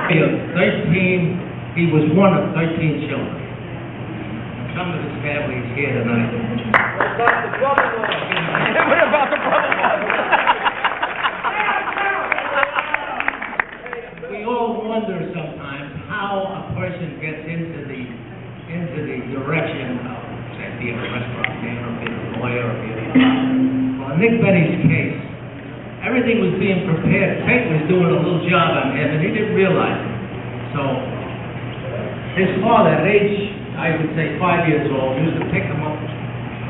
He was one of 13 children. Some of his family is here tonight. What about the brother-in-law? What about the brother-in-law? We all wonder sometimes how a person gets into the direction of, say, being a restaurant man or being a lawyer or being a doctor. Well, in Nick Beni's case, everything was being prepared. Fate was doing a little job on him, and he didn't realize it. So, his father, at age, I would say 5 years old, used to pick him up, put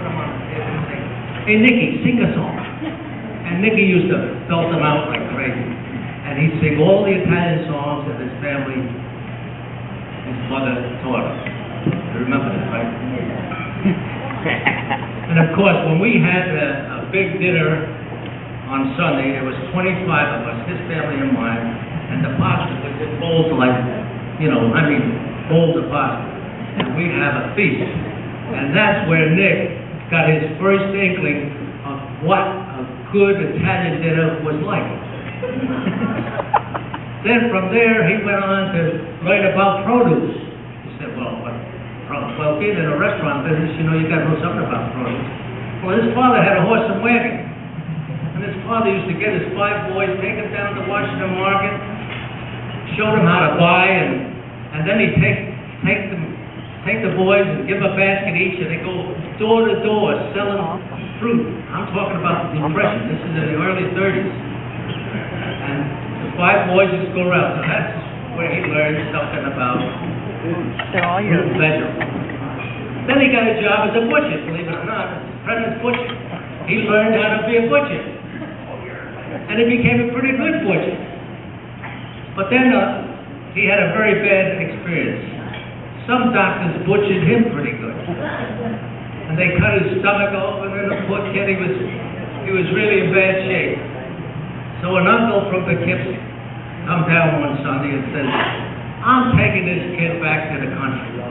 him on the table and say, "Hey, Nicky, sing a song." And Nicky used to belt him out like crazy. And he'd sing all the Italian songs that his family, his mother taught him. You remember that, right? And of course, when we had a big dinner on Sunday, there was 25 of us, his family and mine, and the pasta was in bowls like, bowls of pasta. And we'd have a feast. And that's where Nick got his first inkling of what a good Italian dinner was like. Then from there, he went on to learn about produce. He said, well, being in a restaurant business, you got to know something about produce. Well, his father had a horse and wagon. And his father used to get his 5 boys, take them down to Washington Market, show them how to buy, and then he'd take the boys and give them a basket each, and they go door to door selling fruit. I'm talking about the Depression. This is in the early 30s. And the 5 boys just go around. So that's where he learned something about fruit and vegetables. Then he got a job as a butcher, believe it or not, apprentice butcher. He learned how to be a butcher. And he became a pretty good butcher. But then he had a very bad experience. Some doctors butchered him pretty good. And they cut his stomach open, and the poor kid, he was really in bad shape. So an uncle from Poughkeepsie come down one Sunday and says, "I'm taking this kid back to the country."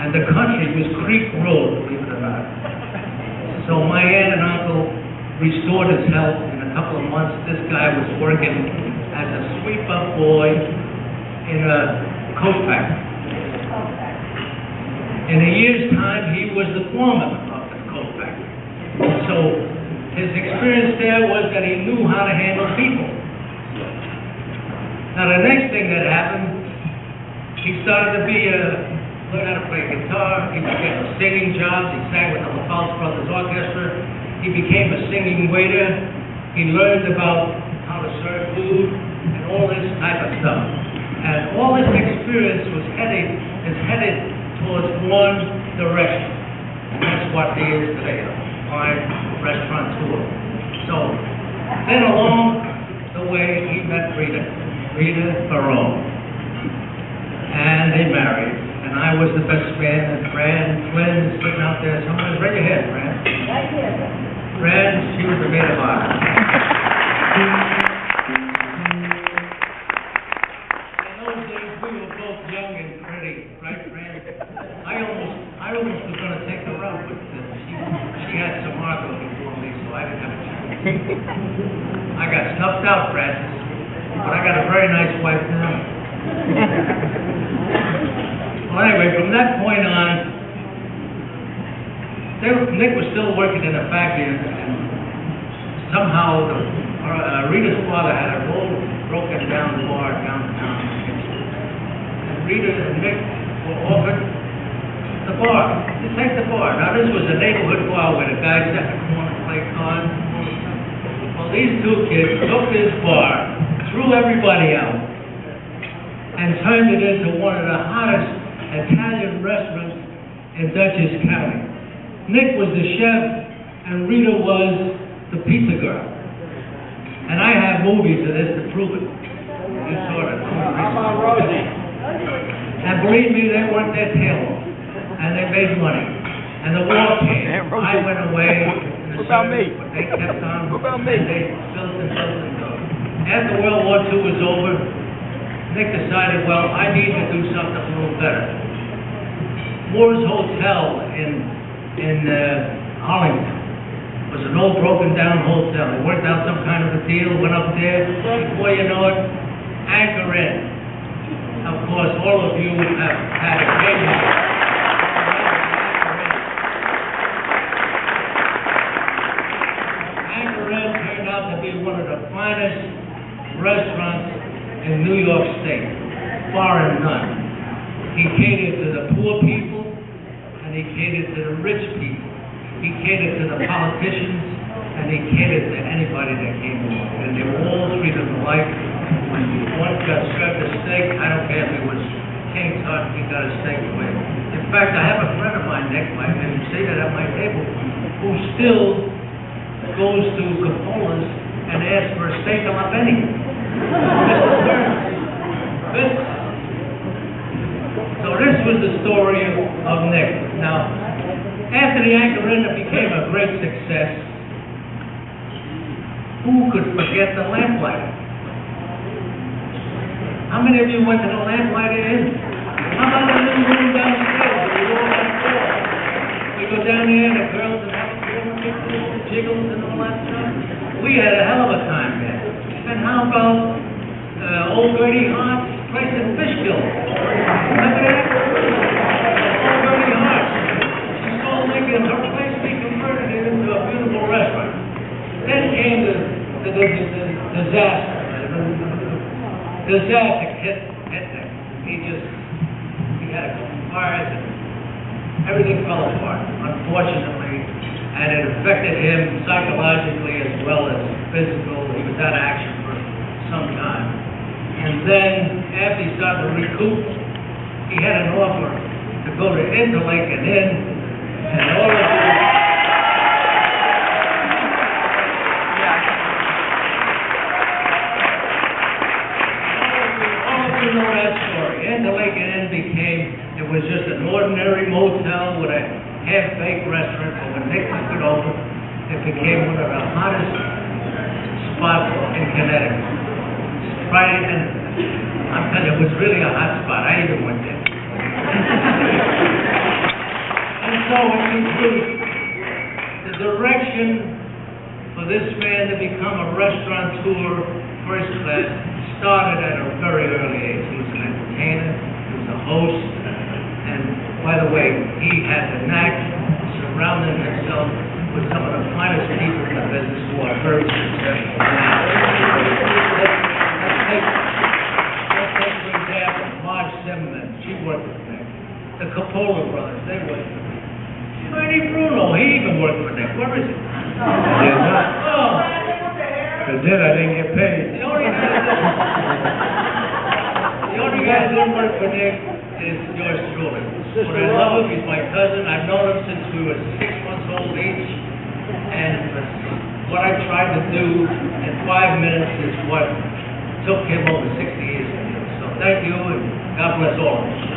And the country was Creek Road, believe it or not. So my aunt and uncle restored his health. In a couple of months, this guy was working as a sweep-up boy in a coat factory. In a year's time, he was the foreman of the coat factory. So his experience there was that he knew how to handle people. Now the next thing that happened, he started to learn how to play guitar. He became a singing job. He sang with the LaFalce Brothers Orchestra. He became a singing waiter. He learned about how to serve food and all this type of stuff. And all this experience is headed towards one direction. And that's what he is today, a fine restaurateur. So then along the way, he met Rita Barone. And they married. And I was the best man, and Fran Flynn is sitting out there. Someone raise your hand, Fran. Right here. Fran, she was the maid of honor. In those days, we were both young and pretty, right, Fran? I almost was going to take her out, but she had some Margot before me, so I didn't have a chance. I got snuffed out, Francis, but I got a very nice wife now. Well, anyway, from that point on, Nick was still working in a factory, and somehow Rita's father had an old, broken-down bar downtown. And Rita and Nick were offered the bar. Just take the bar. Now, this was a neighborhood bar where the guys sat in the corner and played cards. Well, these two kids took this bar, threw everybody out, and turned it into one of the hottest Italian restaurants in Dutchess County. Nick was the chef, and Rita was the pizza girl. And I have movies of this to prove it. You saw it. Come on, Rosie. And believe me, they worked their tail off, and they made money. And the war came. I went away. What about me? But they kept on. What about me? And they built and built and built. After World War II was over, Nick decided, well, I need to do something a little better. Moore's Hotel in Arlington was an old broken-down hotel. They worked out some kind of a deal, went up there. Before you know it, anchor in. Of course, all of you have had occasion. Anchor Inn turned out to be one of the finest restaurants in New York State, bar and none. He catered to the poor people, and he catered to the rich people. He catered to the politicians, and he catered to anybody that came along. And they were all treated alike. When one got served a steak, I don't care if it was King Tut, he got a steak away. In fact, I have a friend of mine, Nick, I can say that at my table, who still goes to Capola's and asks for a steak a la Beni. So this was the story of Nick. Now, after the Anchor Inn, it became a great success. Who could forget the lamplighter? How many of you went to the lamplighter Inn? How about the little room downstairs where we all had floor? We go down there and the girls and have jiggles and all that stuff. We had a hell of a time there. And how about old Beni place in Fishkill? Remember that? Old Beni She sold Lincoln, her place, we converted it into a beautiful restaurant. Then came the disaster. Disaster hit Nick. He had a couple fires and everything fell apart, unfortunately, and it affected him psychologically as well as physical. He was out of action for some time. And then, after he started to recoup, he had an offer to go to Interlake and Inn, and all of you know that story. Interlake Inn it was just an ordinary motel with a half-baked restaurant, and when Nick took it over, it became one of the hottest spots in Connecticut. Right, and I'm telling you, it was really a hot spot. I even went there. And so, in conclusion, the direction for this man to become a restaurateur first class started at a very early age. He was an entertainer, he was a host, and by the way, he had the knack of surrounding himself with some of the finest people in the business who are very successful now. Let's take for example, Marge Zimmerman, she worked with Nick. The Capola brothers, they worked with Nick. Bernie Bruno, he even worked for Nick. Where is he? Did not. Oh. I did, I didn't get paid. The only guy that didn't work for Nick is yours truly. But I love him, he's my cousin. I've known him since we were 6 months old each. And what I tried to do in 5 minutes is what took him over 60 years to do. So thank you, and God bless all of you.